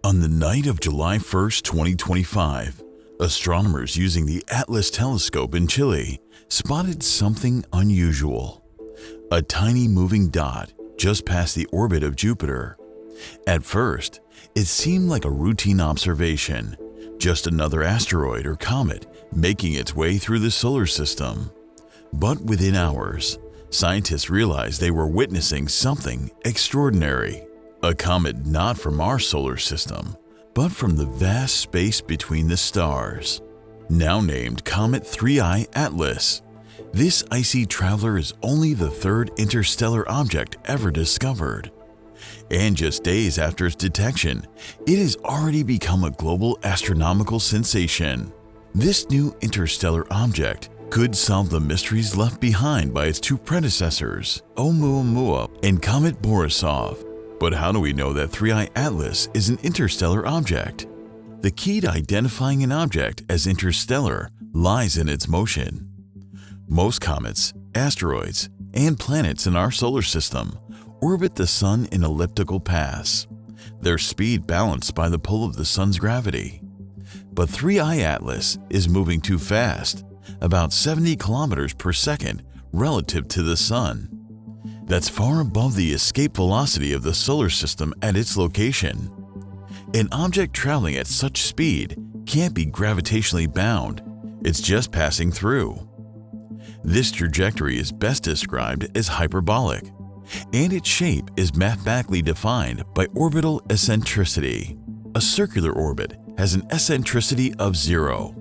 On the night of July 1st, 2025, astronomers using the Atlas telescope in Chile spotted something unusual. A tiny moving dot just past the orbit of Jupiter. At first, it seemed like a routine observation, just another asteroid or comet making its way through the solar system. But within hours, scientists realized they were witnessing something extraordinary. A comet not from our solar system, but from the vast space between the stars. Now named Comet 3I Atlas, this icy traveler is only the third interstellar object ever discovered. And just days after its detection, it has already become a global astronomical sensation. This new interstellar object could solve the mysteries left behind by its two predecessors, Oumuamua and Comet Borisov. But how do we know that 3I Atlas is an interstellar object? The key to identifying an object as interstellar lies in its motion. Most comets, asteroids, and planets in our solar system orbit the Sun in elliptical paths, their speed balanced by the pull of the Sun's gravity. But 3I Atlas is moving too fast, about 70 kilometers per second relative to the Sun. That's far above the escape velocity of the solar system at its location. An object traveling at such speed can't be gravitationally bound, it's just passing through. This trajectory is best described as hyperbolic, and its shape is mathematically defined by orbital eccentricity. A circular orbit has an eccentricity of 0.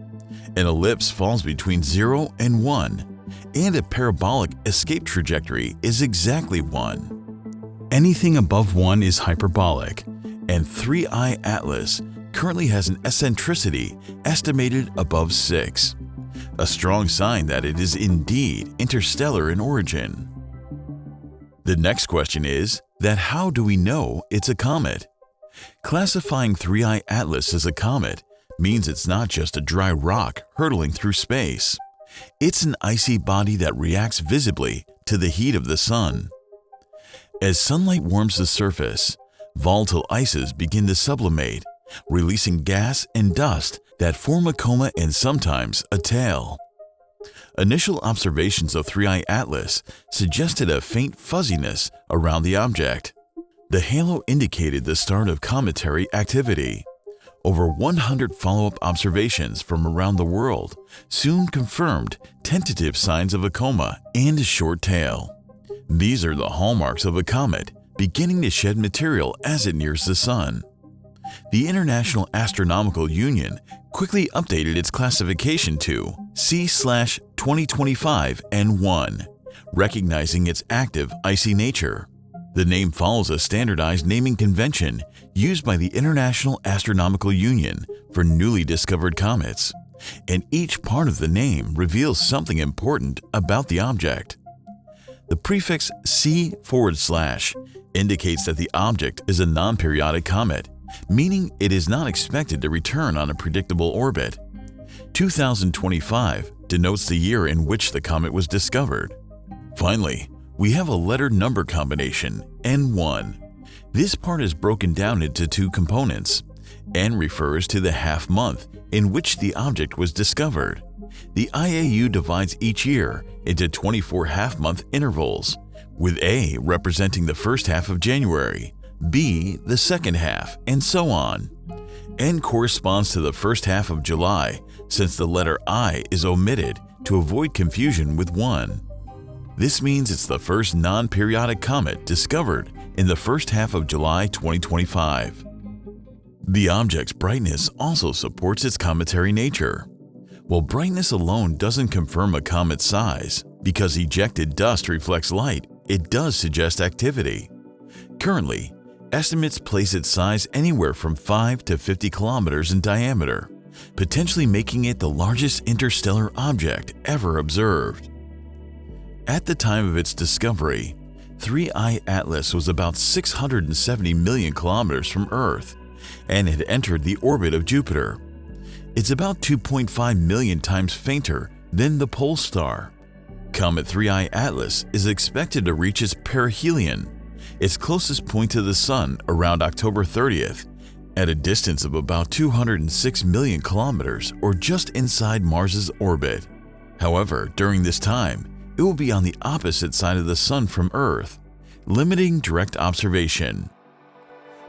An ellipse falls between 0 and 1. And a parabolic escape trajectory is exactly 1. Anything above 1 is hyperbolic, and 3I Atlas currently has an eccentricity estimated above 6, a strong sign that it is indeed interstellar in origin. The next question is that how do we know it's a comet? Classifying 3I Atlas as a comet means it's not just a dry rock hurtling through space. It's an icy body that reacts visibly to the heat of the Sun. As sunlight warms the surface, volatile ices begin to sublimate, releasing gas and dust that form a coma and sometimes a tail. Initial observations of 3I Atlas suggested a faint fuzziness around the object. The halo indicated the start of cometary activity. Over 100 follow-up observations from around the world soon confirmed tentative signs of a coma and a short tail. These are the hallmarks of a comet beginning to shed material as it nears the Sun. The International Astronomical Union quickly updated its classification to C/2025 N1, recognizing its active icy nature. The name follows a standardized naming convention used by the International Astronomical Union for newly discovered comets, and each part of the name reveals something important about the object. The prefix C/, indicates that the object is a non-periodic comet, meaning it is not expected to return on a predictable orbit. 2025 denotes the year in which the comet was discovered. Finally, we have a letter number combination, N1. This part is broken down into two components. N refers to the half month in which the object was discovered. The IAU divides each year into 24 half-month intervals, with A representing the first half of January, B the second half, and so on. N corresponds to the first half of July, since the letter I is omitted to avoid confusion with 1. This means it's the first non-periodic comet discovered in the first half of July 2025. The object's brightness also supports its cometary nature. While brightness alone doesn't confirm a comet's size, because ejected dust reflects light, it does suggest activity. Currently, estimates place its size anywhere from 5 to 50 kilometers in diameter, potentially making it the largest interstellar object ever observed. At the time of its discovery, 3I Atlas was about 670 million kilometers from Earth and had entered the orbit of Jupiter. It's about 2.5 million times fainter than the pole star. Comet 3I Atlas is expected to reach its perihelion, its closest point to the Sun, around October 30th, at a distance of about 206 million kilometers or just inside Mars's orbit. However, during this time, it will be on the opposite side of the Sun from Earth, limiting direct observation.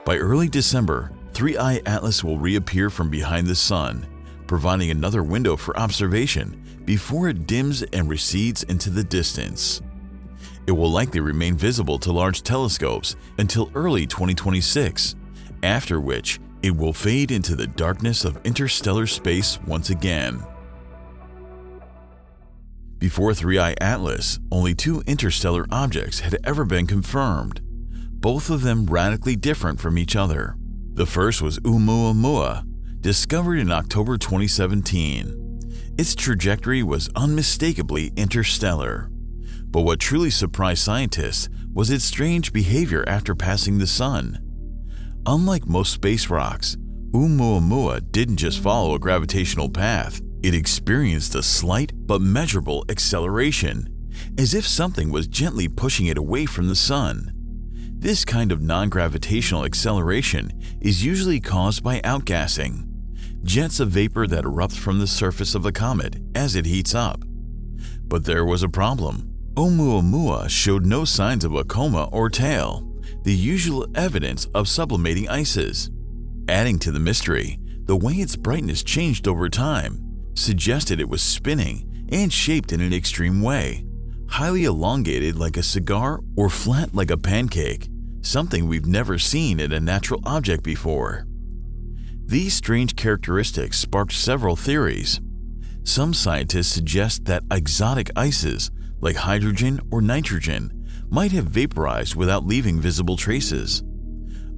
By early December, 3I Atlas will reappear from behind the Sun, providing another window for observation before it dims and recedes into the distance. It will likely remain visible to large telescopes until early 2026, after which it will fade into the darkness of interstellar space once again. Before 3I Atlas, only 2 interstellar objects had ever been confirmed, both of them radically different from each other. The first was Oumuamua, discovered in October 2017. Its trajectory was unmistakably interstellar. But what truly surprised scientists was its strange behavior after passing the Sun. Unlike most space rocks, Oumuamua didn't just follow a gravitational path. It experienced a slight but measurable acceleration, as if something was gently pushing it away from the Sun. This kind of non-gravitational acceleration is usually caused by outgassing, jets of vapor that erupt from the surface of a comet as it heats up. But there was a problem. Oumuamua showed no signs of a coma or tail, the usual evidence of sublimating ices. Adding to the mystery, the way its brightness changed over time suggested it was spinning and shaped in an extreme way, highly elongated like a cigar or flat like a pancake, something we've never seen in a natural object before. These strange characteristics sparked several theories. Some scientists suggest that exotic ices, like hydrogen or nitrogen, might have vaporized without leaving visible traces.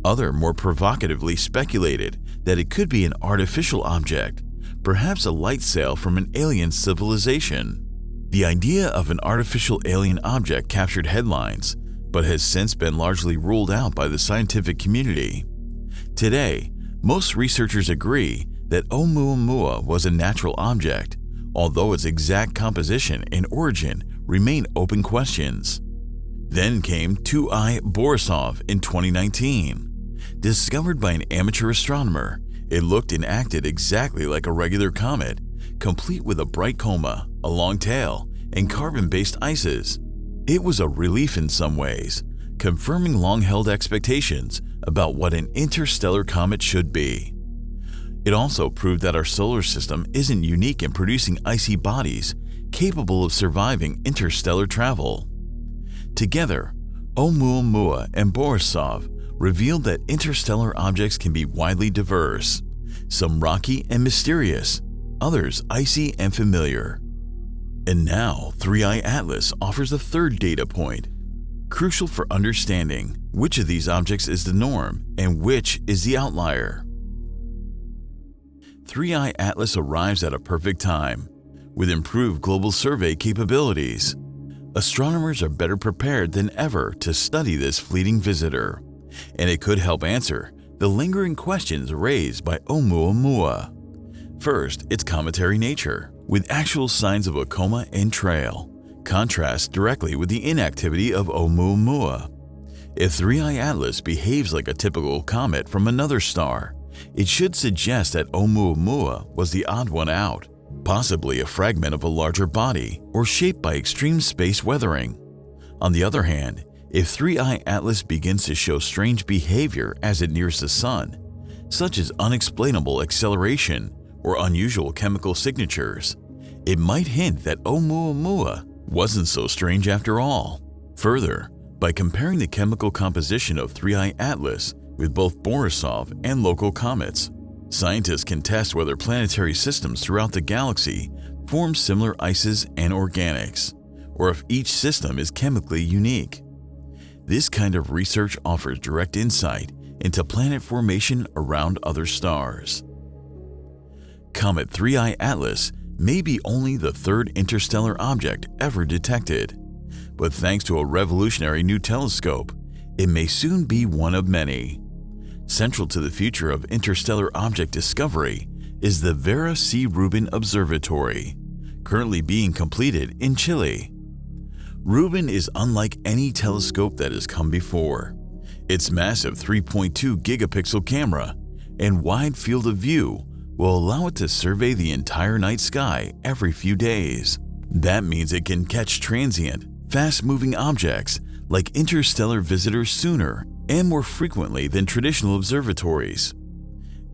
Others more provocatively speculated that it could be an artificial object, perhaps a light sail from an alien civilization. The idea of an artificial alien object captured headlines, but has since been largely ruled out by the scientific community. Today, most researchers agree that Oumuamua was a natural object, although its exact composition and origin remain open questions. Then came 2I Borisov in 2019. Discovered by an amateur astronomer, it looked and acted exactly like a regular comet, complete with a bright coma, a long tail, and carbon-based ices. It was a relief in some ways, confirming long-held expectations about what an interstellar comet should be. It also proved that our solar system isn't unique in producing icy bodies capable of surviving interstellar travel. Together, Oumuamua and Borisov revealed that interstellar objects can be widely diverse, some rocky and mysterious, others icy and familiar. And now, 3I Atlas offers a third data point, crucial for understanding which of these objects is the norm and which is the outlier. 3I Atlas arrives at a perfect time. With improved global survey capabilities, astronomers are better prepared than ever to study this fleeting visitor, and it could help answer the lingering questions raised by Oumuamua. First, its cometary nature, with actual signs of a coma and trail, contrasts directly with the inactivity of Oumuamua. If 3I Atlas behaves like a typical comet from another star, it should suggest that Oumuamua was the odd one out, possibly a fragment of a larger body or shaped by extreme space weathering. On the other hand, if 3I Atlas begins to show strange behavior as it nears the Sun, such as unexplainable acceleration or unusual chemical signatures, it might hint that Oumuamua wasn't so strange after all. Further, by comparing the chemical composition of 3I Atlas with both Borisov and local comets, scientists can test whether planetary systems throughout the galaxy form similar ices and organics, or if each system is chemically unique. This kind of research offers direct insight into planet formation around other stars. Comet 3I Atlas may be only the third interstellar object ever detected, but thanks to a revolutionary new telescope, it may soon be one of many. Central to the future of interstellar object discovery is the Vera C. Rubin Observatory, currently being completed in Chile. Rubin is unlike any telescope that has come before. Its massive 3.2 gigapixel camera, and wide field of view will allow it to survey the entire night sky every few days. That means it can catch transient, fast-moving objects like interstellar visitors sooner and more frequently than traditional observatories.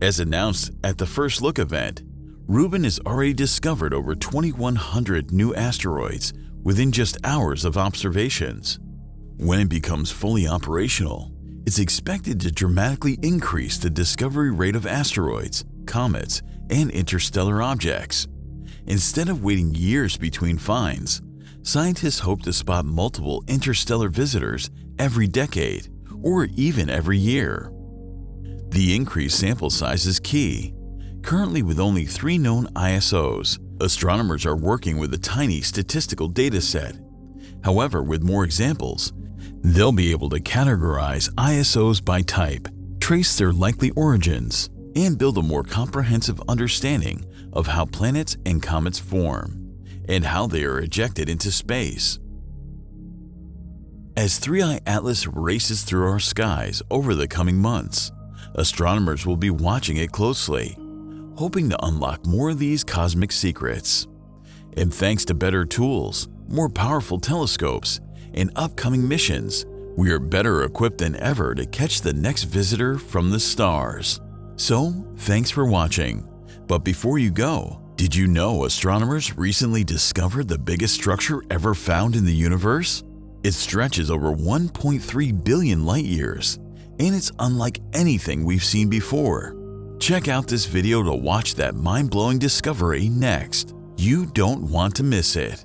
As announced at the First Look event, Rubin has already discovered over 2,100 new asteroids within just hours of observations. When it becomes fully operational, it's expected to dramatically increase the discovery rate of asteroids, comets, and interstellar objects. Instead of waiting years between finds, scientists hope to spot multiple interstellar visitors every decade or even every year. The increased sample size is key. Currently, with only 3 known ISOs, astronomers are working with a tiny statistical data set. However, with more examples, they'll be able to categorize ISOs by type, trace their likely origins, and build a more comprehensive understanding of how planets and comets form, and how they are ejected into space. As 3i Atlas races through our skies over the coming months, astronomers will be watching it closely, hoping to unlock more of these cosmic secrets. And thanks to better tools, more powerful telescopes, and upcoming missions, we are better equipped than ever to catch the next visitor from the stars. So, thanks for watching. But before you go, did you know astronomers recently discovered the biggest structure ever found in the universe? It stretches over 1.3 billion light years, and it's unlike anything we've seen before. Check out this video to watch that mind-blowing discovery next. You don't want to miss it.